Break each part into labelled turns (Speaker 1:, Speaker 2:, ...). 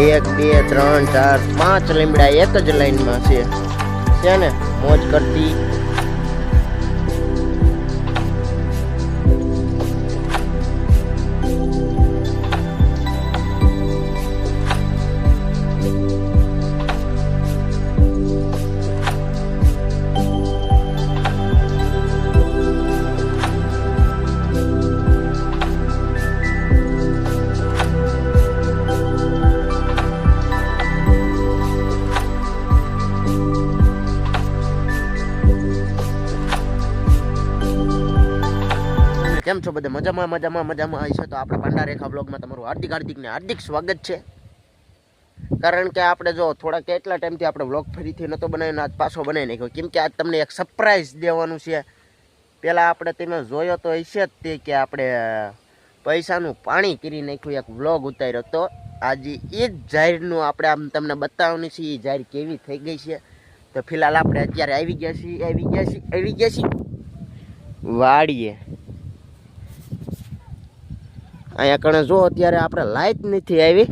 Speaker 1: एक बे त्रण चार पांच લીમડા एक ज लाइन में છે ने मौज करती। કેમ છો બધા? મજામાં આવી છે તો આપણે પાંડા રેખા બ્લોગમાં તમારું હાર્દિક સ્વાગત છે। કારણ કે આપણે જો થોડા કેટલા ટાઈમથી આપણે બ્લોગ ફરીથી નહોતો બનાવ્યો, આજ પાછો બનાવી નાખ્યો, કેમ કે આજ તમને એક સરપ્રાઈઝ દેવાનું છે। પહેલાં આપણે તમે જોયો તો હશે જ તે કે આપણે પૈસાનું પાણી કરી નાખ્યું, એક બ્લોગ ઉતાર્યો તો આજે એ જ જાહેરનું આપણે આમ તમને બતાવવાની છે, એ જાહેર કેવી થઈ ગઈ છે। તો ફિલહાલ આપણે અત્યારે આવી ગયા છીએ વાડીએ। અહીંયા કણે જો અત્યારે આપણે લાઇટ નથી આવી,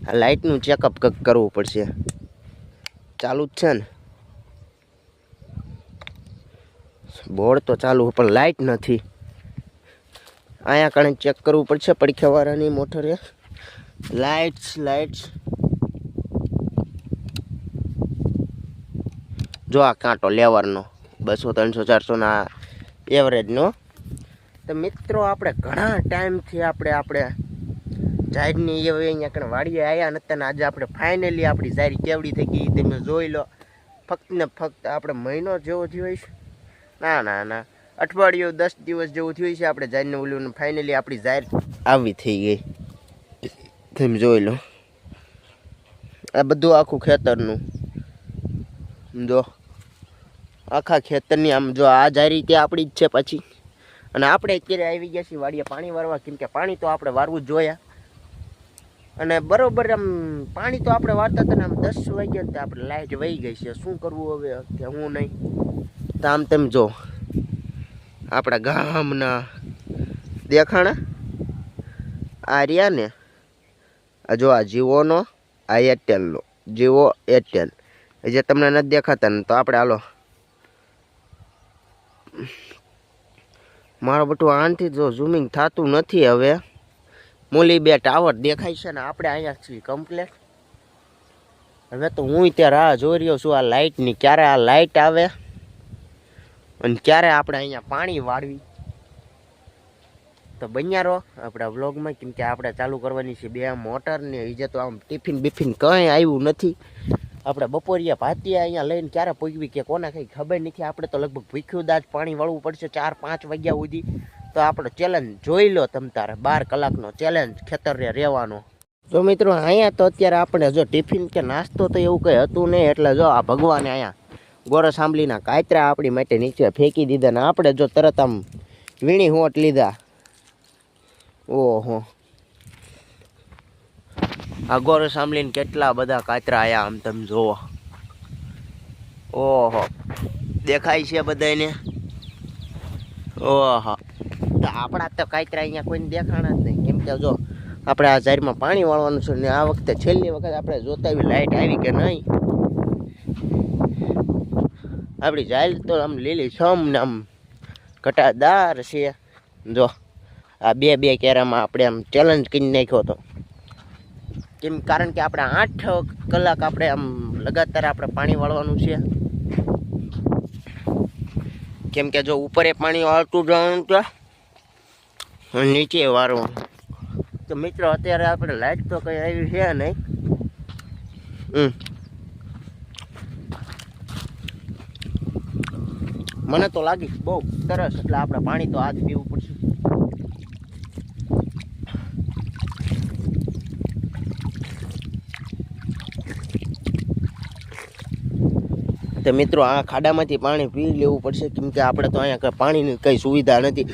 Speaker 1: આ લાઇટનું ચેકઅપ કરવું પડશે, ચાલુ જ છે ને બોર્ડ તો ચાલુ પણ લાઇટ નથી। અહીંયા કણે ચેક કરવું પડશે પડખેવાળાની મોટરે લાઇટ્સ જો આ કાંટો લેવરનો 200 300 400 ના એવરેજનો। તો મિત્રો આપણે ઘણા ટાઈમથી આપણે જાહેરની એવી અહીંયા કણે વાડીએ આવ્યા નથી, અને આજે આપણે ફાઇનલી આપણી જાહેર કેવડી થઈ ગઈ તમે જોઈ લો। ફક્ત ને ફક્ત આપણે મહિનો જેવો થયો છે, ના અઠવાડિયું 10 દિવસ જેવું થયું છે આપણે જાહેરને ઓલું, ફાઇનલી આપણી જાહેર આવી થઈ ગઈ તમે જોઈ લો। આ બધું આખું ખેતરનું જો, આખા ખેતરની આમ જો આ જાહેરી તે આપણી જ છે પછી। અને આપણે અત્યારે આવી ગયા છીએ વાડીએ પાણી વારવા, કેમ કે પાણી તો આપણે વારવું જ જોઈએ। અને બરોબર આમ પાણી તો આપણે વારતા હતા ને આમ 10 વાગ્યા ને આપણે લાઈટ વહી ગઈ છે, શું કરવું હવે કે હું નહીં। તો આમ તેમ જો આપણા ગામના દેખાણા આ રહ્યા ને, આ જો આ જીઓનો આ એરટેલનો, જીઓ એરટેલ જે તમને નથી દેખાતા ને, તો આપણે હાલો મારો બટું આનથી જો ઝૂમિંગ થતું નથી હવે, મૂલી 2 ટાવર દેખાય છે ને આપણે અહીંયા છીએ કમ્પ્લેટ। હવે તો હું ત્યાં રાહ જોઈ રહ્યો છું આ લાઇટની, ક્યારે આ લાઇટ આવે અને ક્યારે આપણે અહીંયા પાણી વાળવી। તો બન્યા રહો આપણા વ્લોગમાં, કેમ કે આપણે ચાલુ કરવાની છે 2 મોટર ને જે તો આમ ટિફિન કંઈ આવ્યું નથી। આપણે બપોરિયા ભાતિયા અહીંયા લઈને ક્યારે પહોંચવી કે કોને કંઈ ખબર નથી। આપણે તો લગભગ ભૂખ્યું દાજ પાણી વાળવું પડશે 4-5 વાગ્યા સુધી। તો આપણો ચેલેન્જ જોઈ લો તમ તારે, 12 કલાકનો ચેલેન્જ ખેતરે રહેવાનો। તો મિત્રો અહીંયા તો અત્યારે આપણે જો ટિફિન કે નાસ્તો તો એવું કંઈ હતું નહીં, એટલે જો આ ભગવાને અહીંયા ગોરસ આંબલીના કાતરા આપણી માટે નીચે ફેંકી દીધા ને આપણે જો તરત આમ વીણી હોટ લીધા। ઓહો આગોર સાંભળીને કેટલા બધા કાતરા આયા આમ તમે જોવો. ઓહો, દેખાય છે બધાને? ઓહો, તો આપણા તો કાતરા અહીંયા કોઈને દેખાણા જ નહીં. કેમ કે જો આપણે આ ઝાડમાં પાણી વાળવાનું છે ને આ વખતે છેલ્લી વખત આપણે જોતા આવી લાઇટ આવી કે નહીં. આપણી ઝાડ તો આમ લીલી છમ ને આમ ઘટાદાર છે. જો આ બે કેરામાં આપણે આમ ચેલેન્જ કરી નાખ્યો હતો. કેમ કારણ કે આપણે 8 કલાક આપણે આમ લગાતાર આપણે પાણી વાળવાનું છે. કેમ કે જો ઉપરે પાણી વાળતું જવાનું છે નીચે વાળવાનું. તો મિત્રો અત્યારે આપણે લાઈટ તો કઈ આવી છે નહીં. મને તો લાગી બહુ સરસ. એટલે આપણે પાણી તો આજ પીવું પડશે. તો મિત્રો આ ખાડામાંથી પાણી પી લેવું પડશે. કેમ કે આપણે તો અહીંયા પાણીની કંઈ સુવિધા નથી.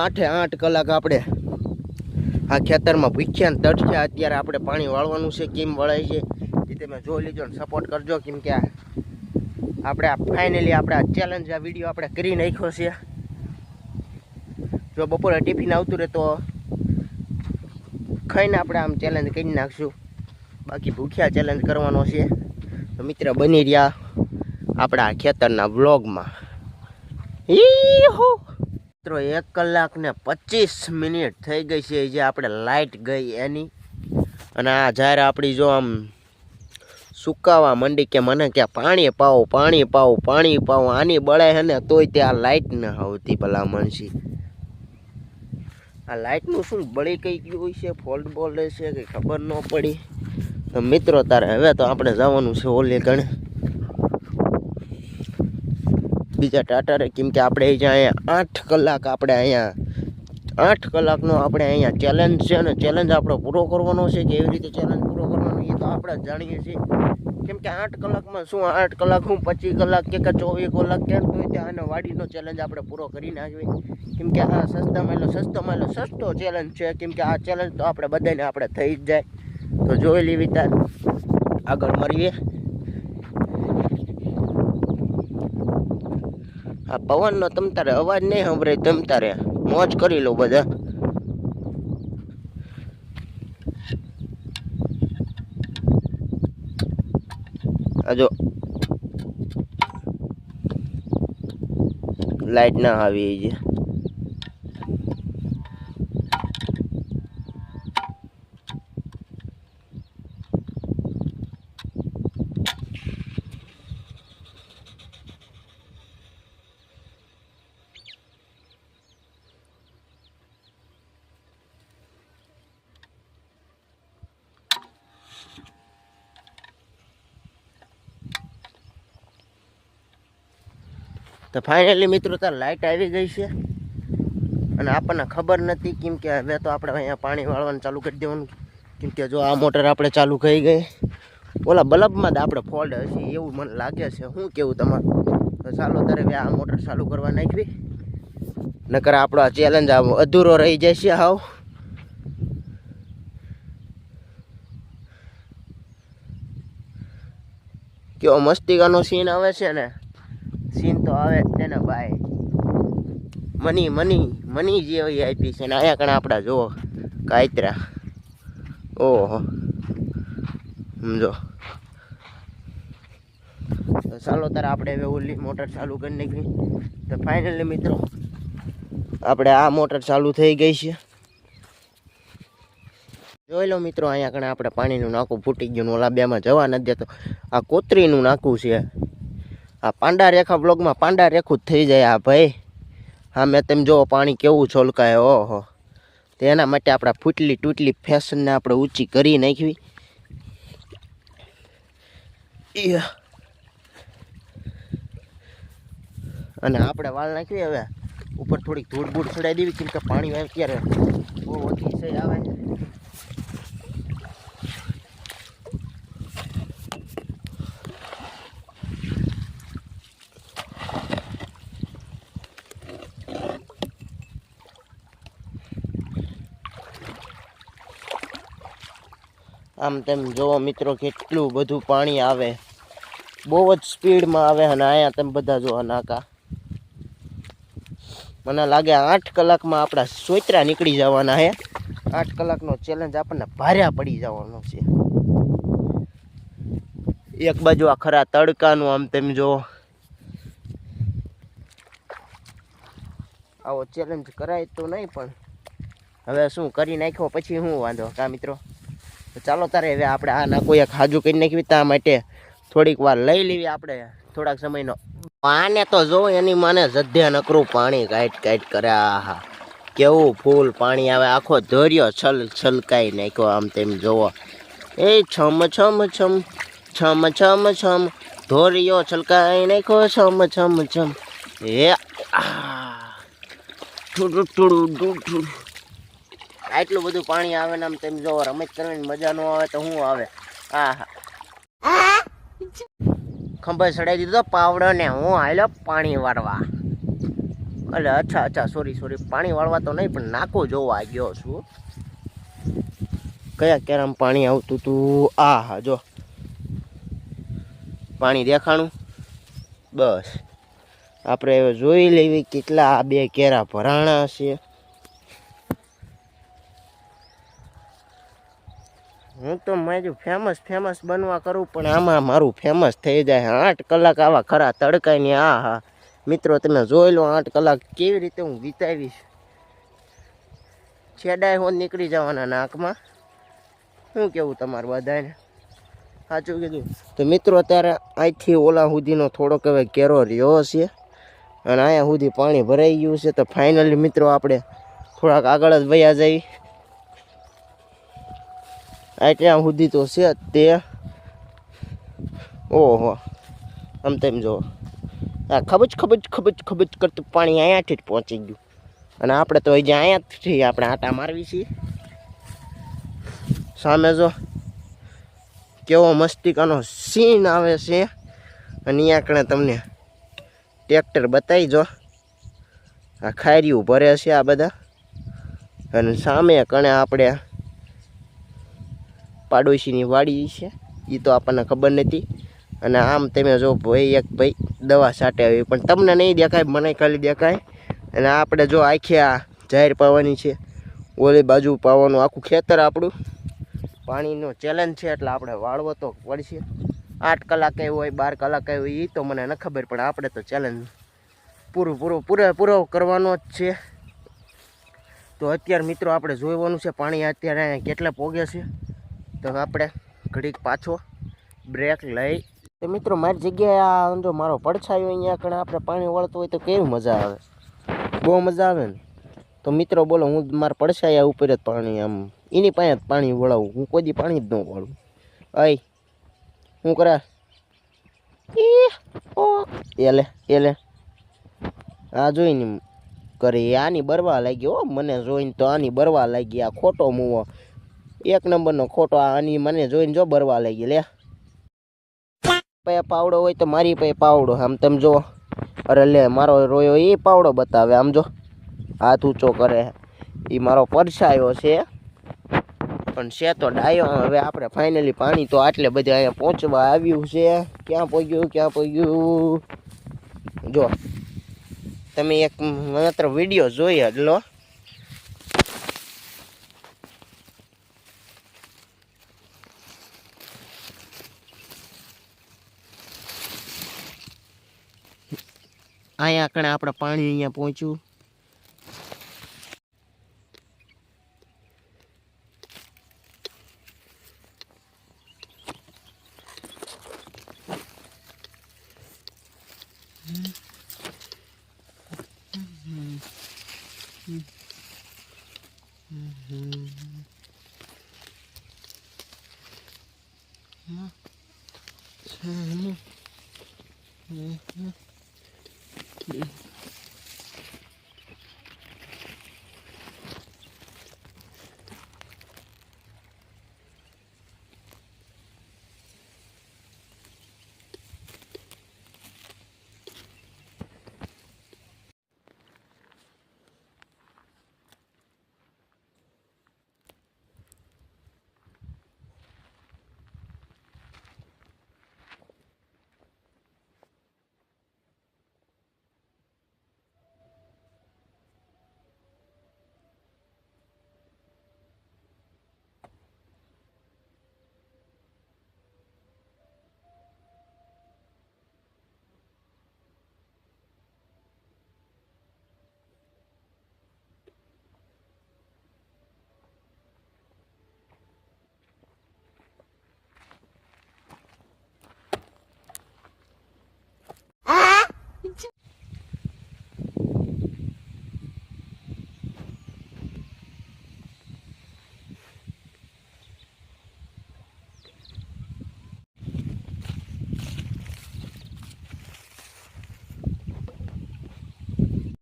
Speaker 1: 8 કલાક આપણે આ ખેતરમાં ભૂખ્યા ને તડખ્યા. અત્યારે આપણે પાણી વાળવાનું છે. કેમ વળાય છે એ તમે જોઈ લીધો ને સપોર્ટ કરજો. કેમ કે આપણે આ ફાઇનલી આપણે આ ચેલેન્જ આ વિડીયો આપણે કરી નાખ્યો છે. જો બપોરે ટિફિન આવતું રહે તો ખાઈને આપણે આમ ચેલેન્જ કરી નાખશું. બાકી ભૂખ્યા ચેલેન્જ કરવાનો છે. તો મિત્ર બની રહ્યા આપણા ખેતરના વ્લોગમાં. મિત્રો 1 કલાક ને 25 મિનિટ થઈ ગઈ છે જે આપણે લાઇટ ગઈ એની. અને આ જ્યારે આપણી જો આમ સુકાવા માંડી કે મને કે પાણી પાવો પાણી પાવો પાણી પાવો. આની બળે છે ને તોય ત્યાં લાઇટ ન આવતી ભલા મનસી. આ લાઇટનું શું બળી કઈ ગયું હોય છે, ફોલ્ટ બોલ્ટ છે કે ખબર ન પડી. તો મિત્રો તારે હવે તો આપણે જવાનું છે ઓલે ગણે બીજા ટાટારે. કેમ કે આપણે અહીંયા 8 કલાક આપણે અહીંયા 8 કલાકનો આપણે અહીંયા ચેલેન્જ છે. અને ચેલેન્જ આપણો પૂરો કરવાનો છે. કે એવી રીતે ચેલેન્જ પૂરો કરવાનો એ તો આપણે જાણીએ છીએ. કેમ કે 8 કલાકમાં શું 8 કલાક હું 25 કલાક કે 24 કલાક કેમ તો ત્યાં વાડીનો ચેલેન્જ આપણે પૂરો કરી નાખીએ. કેમ કે આ સસ્તો ચેલેન્જ છે. કેમ કે આ ચેલેન્જ તો આપણે બધાને આપણે થઈ જ જાય. તો જોઈ લેવી તાર આગળ મળીએ. આ પવનનો તમ તારે અવાજ નહીં સંભળાય. તમ તારે મોજ કરી લો બધા. જો લાઈટ ના આવી છે. તો ફાઇનલી મિત્રો તાર લાઇટ આવી ગઈ છે. અને આપણને ખબર નથી. કેમ કે હવે તો આપણે અહીંયા પાણી વાળવાનું ચાલુ કરી દેવાનું. કેમ કે જો આ મોટર આપણે ચાલુ થઈ ગઈ. ઓલા બલ્બમાં જ આપણે ફોલ્ટ હશે એવું મને લાગે છે. શું કેવું તમારું? તો ચાલો તારે હવે આ મોટર ચાલુ કરવા નાખવી. નકર આપણો આ ચેલેન્જ અધૂરો રહી જાય છે. હાવ કેવો મસ્તીકાનો સીન આવે છે ને. સીન તો આવે તેને ભાઈ મની જેવી આપી છે. ને અહીંયા કણે આપણા જુઓ કાયતરા. ઓહો સમજો. તો ચાલો તારે આપણે હવે ઓલી મોટર ચાલુ કરી નાખી. તો ફાઇનલી મિત્રો આપણે આ મોટર ચાલુ થઈ ગઈ છે. જોઈ લો મિત્રો અહીંયા કણે આપણે પાણીનું નાકું ફૂટી ગયું. ઓલા બેમાં જવા નથી દેતો. આ કોતરીનું નાકું છે. આ પાંડા રેખા બ્લોગમાં પાંડા રેખું જ થઈ જાય. આ ભાઈ હા મેં તમે જુઓ પાણી કેવું છોલકાય. ઓહો તો એના માટે આપણે ફૂટલી તૂટલી ફેશનને આપણે ઊંચી કરી નાખવી. અને આપણે વાળ નાખવી. હવે ઉપર થોડીક ધૂળ બૂળ ચડાવી દેવી. કેમ કે પાણી અત્યારે બહુ અતિશય આવે. આમ તેમ જોવો મિત્રો કેટલું બધું પાણી આવે, બહુ જ સ્પીડમાં આવે. અને અહીંયા તમે બધા જો નાકા, મને લાગે 8 કલાકમાં આપણા સોતરા નીકળી જવાના છે. 8 કલાકનો ચેલેન્જ આપણને ભારે પડી જવાનો છે. એક બાજુ આ ખરા તડકાનું આમ તેમ જો આવો ચેલેન્જ કરાય તો નહીં, પણ હવે શું કરી નાખ્યો પછી શું વાંધો કા મિત્રો. તો ચાલો તારે હવે આપણે આ નાખો એક હાજુ કરી નાખવી, તા માટે થોડીક વાર લઈ લેવી આપણે થોડાક સમયનો. આને તો જો એની માને જધ્યા નકરું પાણી કાઢ કરે. આહા કેવું ફૂલ પાણી આવે, આખો ધોર્યો છલકાઈ નાખ્યો આમ તેમ જોવો. એ છમ છમ છમ છમ છમ છમ ધોર્યો છલકાઈ નાખ્યો છમ છમ છમ. એ આટલું બધું પાણી આવે ને આમ તેમ જો રમત કરવાની મજા ન આવે તો શું આવે. આહા ખંભે ચડાવી દીધો પાવડો ને હું હાલ્યો પાણી વાળવા. અલે અચ્છા સોરી પાણી વાળવા તો નહીં, પણ નાખો જોવા ગયો છું. કયા કેરામ પાણી આવતું હતું. આહા જો પાણી દેખાણું. બસ આપણે હવે જોઈ લેવી કેટલા આ 2 કેરા ભરાણા છે. હું તો મારું ફેમસ બનવા કરું, પણ આમાં મારું ફેમસ થઈ જાય. 8 કલાક આવા ખરા તડકાની. આહા મિત્રો તમે જોઈ લો 8 કલાક કેવી રીતે હું વિતાવીશ. છેડાય હોત નીકળી જવાના નાકમાં. શું કેવું તમારું બધાને, સાચું કીધું. તો મિત્રો અત્યારે અહીંથી ઓલા સુધીનો થોડોક હવે કેરો રહ્યો છે, અને અહીંયા સુધી પાણી ભરાઈ ગયું છે. તો ફાઇનલી મિત્રો આપણે થોડાક આગળ જ વયા જઈ. ત્યાં સુધી તો છે તે. ઓહો આમ તેમ જો આ ખબજ કરતું પાણી અહીંયાથી જ પહોંચી ગયું. અને આપણે તો હજી અહીંયાથી આપણે આટા મારવી છીએ. સામે જો કેવો મસ્તિકાનો સીન આવે છે. અને અહીંયા કણે તમને ટ્રેક્ટર બતાવી જો, આ ખાયરિયું ભરે છે આ બધા. અને સામે કણે આપણે પાડોશીની વાડી છે, એ તો આપણને ખબર નથી. અને આમ તમે જો ભાઈ એક ભાઈ દવા છાંટે આવી, પણ તમને નહીં દેખાય, મને ખાલી દેખાય. અને આપણે જો આખી આ જાહેર પાવાની છે, ઓલી બાજુ પાવાનું આખું ખેતર આપણું. પાણીનો ચેલેન્જ છે એટલે આપણે વાળવો તો પડશે. 8 કલાકે હોય 12 કલાકે હોય એ તો મને ન ખબર, પણ આપણે તો ચેલેન્જ પૂરેપૂરો કરવાનો જ છે. તો અત્યારે મિત્રો આપણે જોવાનું છે પાણી અત્યારે અહીંયા કેટલા પોગે છે. તો આપણે ઘડીક પાછો બ્રેક લઈ. તો મિત્રો મારી જગ્યાએ આ જો મારો પડછાયો અહીંયા કણે આપણે પાણી વળતું હોય તો કેવી મજા આવે, બહુ મજા આવે ને. તો મિત્રો બોલો હું મારા પડછાયા ઉપર જ પાણી આમ એની પાસે જ પાણી વળાવું, હું કોઈ દી પાણી જ ન વળું. અય શું કરે એલે આ જોઈને કરે આની બરવા લાગી. હો મને જોઈને તો આની બરવા લાગી. આ ખોટો મૂવો, 1 નંબરનો ખોટો. આની મને જોઈને જો બરવા લાગી. લે પે પાવડો હોય તો મારી પાસે પાવડો. આમ તમે જો, અરે લે મારો રોયો એ પાવડો બતાવે. આમ જો હાથ ઊંચો કરે, એ મારો પડછાયો છે, પણ છે તો ડાયો. હવે આપણે ફાઇનલી પાણી તો આટલે બધે અહીંયા પહોંચવા આવ્યું છે. ક્યાં પહોંચ્યું જો તમે એક માત્ર વિડીયો જોઈ જ લો. અહીંયા કણે આપણે પાણી અહીંયા પહોંચ્યું.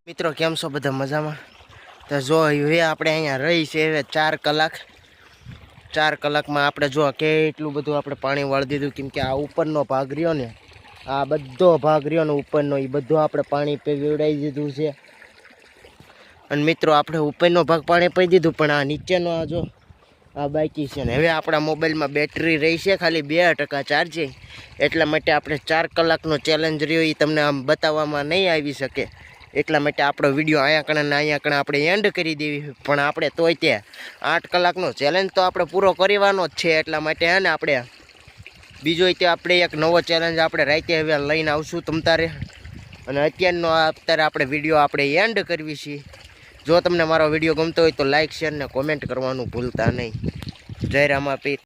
Speaker 1: મિત્રો કેમ છો બધા મજામાં? તો જો હવે આપણે અહીંયા રહી છે હવે 4 કલાક. 4 કલાકમાં આપણે જો કેટલું બધું આપણે પાણી વાળી દીધું, કેમ કે આ ઉપરનો ભાગ રહ્યો ને, આ બધો ભાગ રહ્યો ને ઉપરનો, એ બધું આપણે પાણી પીવડાવી દીધું છે. અને મિત્રો આપણે ઉપરનો ભાગ પાણી પી દીધું, પણ આ નીચેનો આ જો આ બાકી છે ને. હવે આપણા મોબાઈલમાં બેટરી રહી છે ખાલી 2% ચાર્જિંગ, એટલા માટે આપણે 4 કલાકનો ચેલેન્જ રહ્યો એ તમને આમ બતાવવામાં નહીં આવી શકે. એટલા માટે આપણો વિડીયો અહીંયા કણે ને અહીંયા કણે આપણે એન્ડ કરી દેવી. પણ આપણે તોય તે 8 કલાકનો ચેલેન્જ તો આપણે પૂરો કરવાનો જ છે. એટલા માટે હે ને આપણે બીજો તે આપણે એક નવો ચેલેન્જ આપણે રાતે હવે લઈને આવશું તમતારે. અને અત્યારનો અત્યારે આપણે વિડીયો આપણે એન્ડ કરવી છીએ. જો તમને મારો વિડીયો ગમતો હોય તો લાઇક, શેર ને કોમેન્ટ કરવાનું ભૂલતા નહીં. જય રામાપીર.